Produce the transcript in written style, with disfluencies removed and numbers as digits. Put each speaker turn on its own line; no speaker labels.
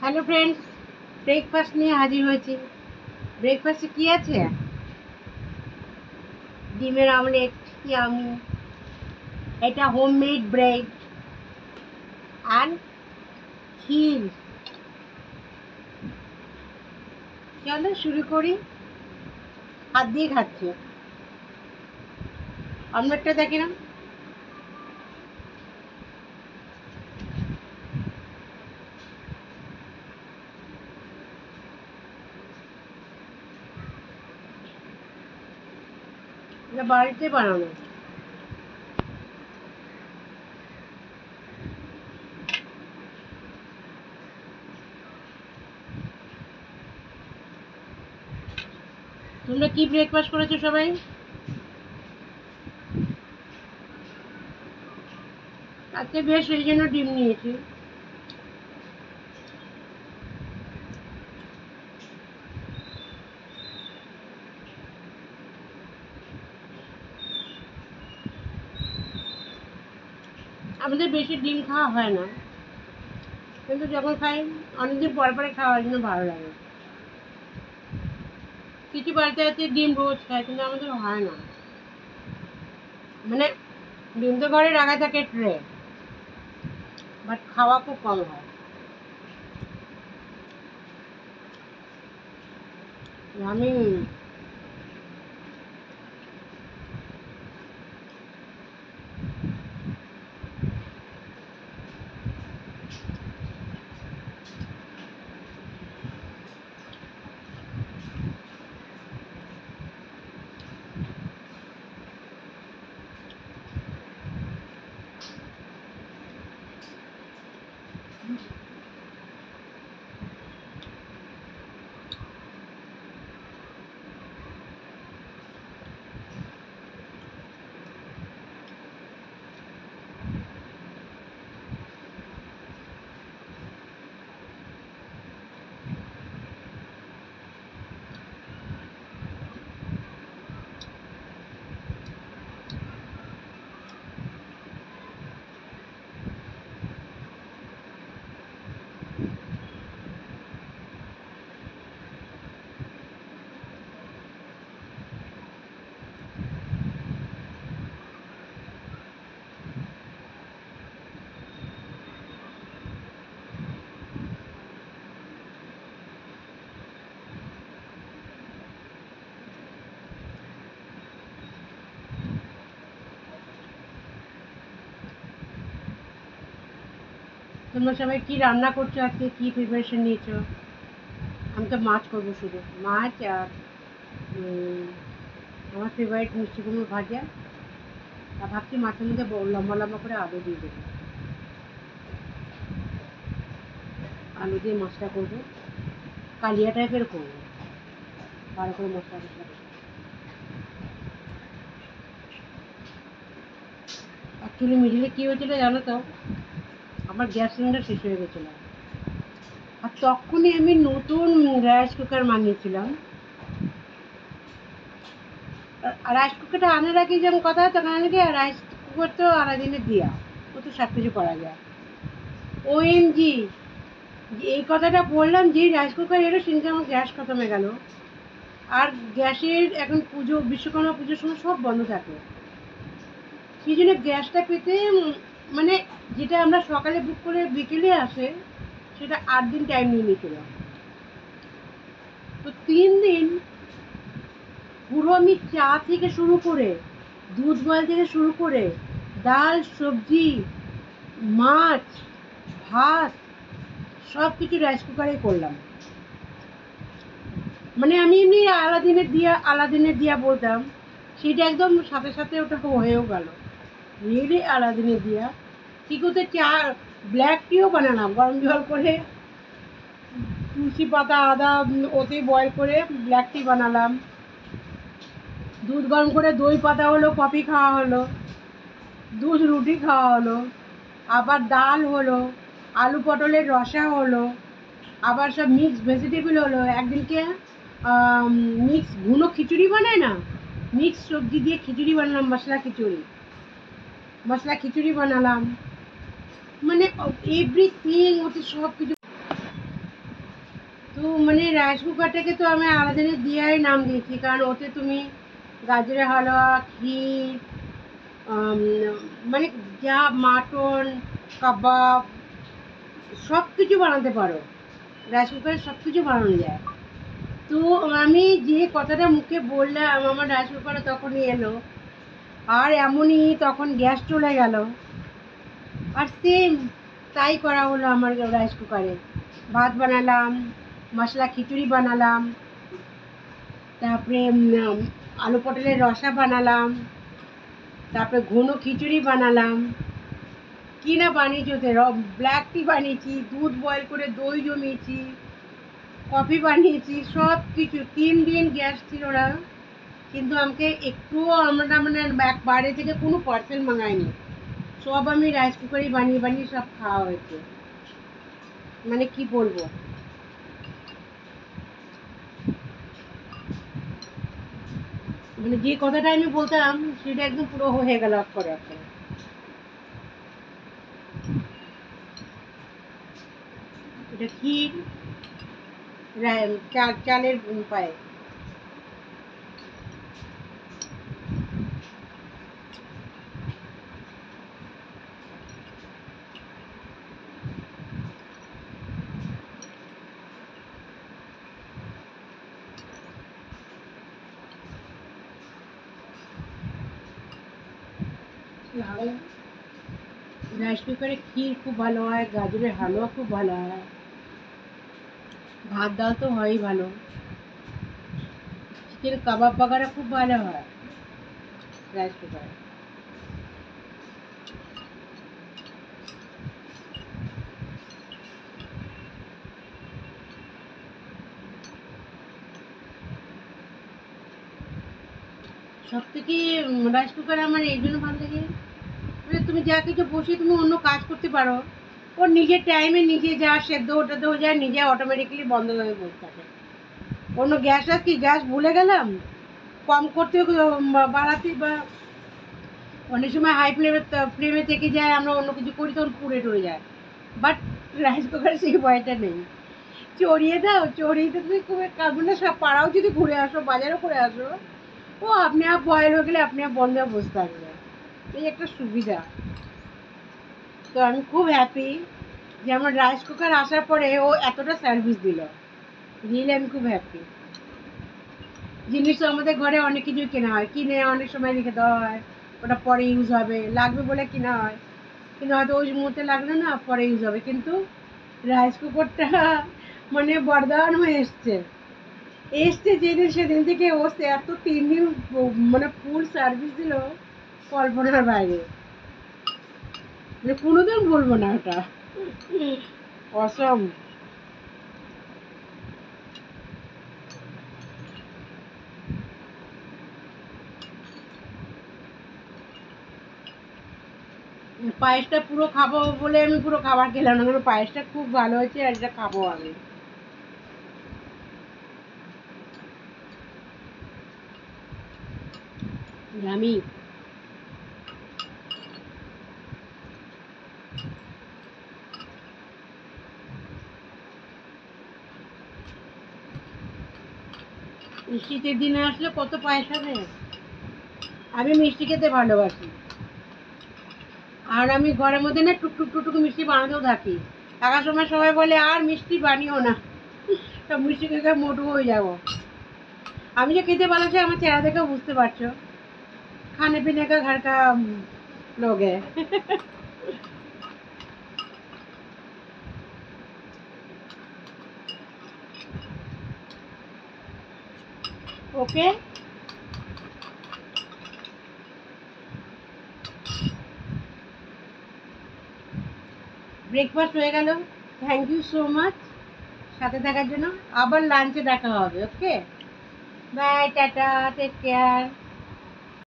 Hello friends, breakfast নিয়ে হাজির হয়েছি। ব্রেকফাস্টে কী আছে? ডিমের অমলেট, ইয়ামি, এটা হোমমেড ব্রেড আর ক্ষীর। চলো শুরু করি। হাত দিয়ে খাচ্ছি। অমলেটটা দেখে না? এটা বাড়িতে বানানো। তোমরা কি ব্রেকফাস্ট করেছো সবাই? আজকে বেশ সেই জন্য ডিম নিয়েছি। আমাদের বেশি ডিম খাওয়া হয় না, কিন্তু যখন খাই অনেকদিন পর পরে খাওয়ার জন্য ভালো লাগে। কিছু বাড়িতে আছে ডিম রোজ খায়, কিন্তু আমাদের হয় না। মানে ডিম তো ঘরে রাখা থাকে ট্রে, বাট খাওয়া খুব কম হয়। আমি তোমরা সবাই কি রান্না করছো আজকে? কি প্রিপারেশন নিয়েছো? আমি তো মাছ করবো, শুধু মাছ আর আমার ফেভারিট মিষ্টি কুমড়ো ভাজা। আর ভাবছি মাছের মধ্যে লম্বা লম্বা করে আলু দিয়ে দেবো। আলু দিয়ে মাছটা করবো, কালিয়া টাইপের করবো, ভালো করে মশলা মশলা করে। অ্যাকচুয়ালি মিডিলে কী হয়েছিল জানো তো? আমার গ্যাস সিলিন্ডার শেষ হয়ে গেছিলো, আর তখনই আমি নতুন রাইস কুকার মানিয়েছিলাম। রাইস কুকারটা আনার আগে যেমন কথা, তখন আগে রাইস কুকার তো আলাদিনে দিয়া, ও তো সব কিছু করা যায়। ওএমজি, এই কথাটা বললাম, যে রাইস কুকার এলো সেদিনকে আমার গ্যাস খতম হয়ে গেল। আর গ্যাসের এখন পুজো, বিশ্বকর্মা পুজোর সময় সব বন্ধ থাকে, সেই জন্য গ্যাসটা পেতে মানে যেটা আমরা সকালে বুক করে বিকেলে আসে, সেটা 8 দিন টাইম নিয়ে নিয়েছিল। তো 3 দিন পুরো আমি চা থেকে শুরু করে, দুধ বয়েল থেকে শুরু করে, ডাল, সবজি, মাছ, ভাত, সব কিছু রাইস কুকারে করলাম। মানে আমি এমনি আলাদিনের দিয়া বলতাম, সেটা একদম সাথে সাথে ওটা হয়েও গেল। রিয়েলি আলাদিনের দিয়া কি করতে, চা ব্ল্যাক টিও বানালাম গরম জল করে, তুলসী পাতা, আদা ওতে বয়েল করে ব্ল্যাক টি বানালাম। দুধ গরম করে দই পাতা হলো, কফি খাওয়া হলো, দুধ রুটি খাওয়া হলো, আবার ডাল হলো, আলু পটলের রসা হলো, আবার সব মিক্স ভেজিটেবল হলো। একদিনকে মিক্স ভুনো খিচুড়ি বানায় না, মিক্স সবজি দিয়ে খিচুড়ি বানালাম, মশলা খিচুড়ি বানালাম। মানে এভরিথিং, ওতে সব কিছু। তো মানে রাইস কুকারটাকে তো আমি আলাদিনের দিয়াই নাম দিয়েছি, কারণ ওতে তুমি গাজরের হালুয়া, ক্ষীর, আম, মানে যা মাটন, কাবাব সব কিছু বানাতে পারো। রাইস কুকারে সব কিছু বানানো যায়। তো আমি যে কথাটা মুখে বললাম আমার রাইস কুকারে তখনই এলো, আর এমনই তখন গ্যাস চলে গেল, আর সেম তাই করা হলো আমার রাইস কুকারে। ভাত বানালাম, মশলা খিচুড়ি বানালাম, তারপরে আলু পটলের রসা বানালাম, তারপরে ঘন খিচুড়ি বানালাম, কি না বানিয়েছি ওতে, ব্ল্যাক টি বানিয়েছি, দুধ বয়েল করে দই জমিয়েছি, কফি বানিয়েছি, সব কিছু। 3 দিন গ্যাস ছিল না, কিন্তু আমাকে একটুও আমরা মানে বাইরে থেকে কোনো পার্সেল মাঙাইনি, সব আমি রাইস কুকারেই বানিয়ে বানিয়ে সব খাওয়া হয়েছে। মানে কি বলবো, মানে যে কথাটা আমি বলতাম সেটা একদম পুরো হয়ে গেল অক্ষরে অক্ষরে। এটা ক্ষীর, চালের পায়ে। রাইস কুকারে ক্ষীর খুব ভালো হয়, গাজরের হালুয়া খুব ভালো হয়, ভাত ডাল তো হয়ই ভালো, চিকেন কাবাব বাগারা খুব ভালো হয় রাইস কুকারে। সব থেকে রাইস কুকারে আমার এই জন্য ভালো লাগে, মানে তুমি যা কিছু বসে তুমি অন্য কাজ করতে পারো, ওর নিজের টাইমে নিজে যা সেদ্ধ ওটাতে হয়ে যায়, নিজে অটোমেটিক্যালি বন্ধ হয়ে বসে থাকে। অন্য গ্যাস কি গ্যাস ভুলে গেলাম কম করতে, বাড়াতে, বা অনেক সময় হাই ফ্লেমে থেকে যায়, আমরা অন্য কিছু করি তখন পুড়ে টরে যায়। বাট রাইস কুকারে সেই ভয়টা নেই, চড়িয়ে দাও, চড়িয়ে তো তুমি খুব মানে সব পাড়াও যদি ঘুরে আসো, বাজারও করে আসো, ও আপনি আপ বয়েল হয়ে গেলে আপনি আপ বন্ধ হয়ে বসে থাকবে। এই একটা সুবিধা। তো আমি খুব হ্যাপি যে আমার রাইস কুকার আসার পরে ও এতটা সার্ভিস দিল, রিয়েলি আমি খুব হ্যাপি। জিনিস তো আমাদের ঘরে অনেক কিছুই কেনা হয়, কিনে অনেক সময় রেখে দেওয়া হয়, ওটা পরে ইউজ হবে, লাগবে বলে কেনা হয়, কিন্তু হয়তো ওই মুহূর্তে লাগলো না, পরে ইউজ হবে। কিন্তু রাইস কুকারটা মানে বরদান হয়ে এসছে, এসছে যেদিন সেদিন থেকে ও এত 3 দিন মানে ফুল সার্ভিস দিল, কল্পনার বাইরে, মানে কোনোদিন বলবো না ওটা, অসম। পায়েসটা পুরো খাবো বলে আমি পুরো খাবার খেলাম না, কারণ পায়েসটা খুব ভালো হয়েছে, আর এটা খাবো আমি। আমি শীতের দিনে আসলে কত পায়েস হবে। আমি মিষ্টি খেতে ভালোবাসি, আর আমি ঘরের মধ্যে না টুকটুক টুকটুক মিষ্টি বানাতেও থাকি। থাকার সময় সবাই বলে আর মিষ্টি বানিও না, সব মিষ্টি খেয়ে খেয়ে মোটু হয়ে যাবো। আমি যে খেতে ভালোবাসি আমার চেহারা দেখেও বুঝতে পারছো, খানে পিনে কা ঘর কা লোক है। ওকে, ব্রেকফাস্ট হয়ে গেল, থ্যাংক ইউ সো মাচ সাথে থাকার জন্য। আবার লাঞ্চে দেখা হবে। ওকে, বাই, টাটা, টেক কেয়ার।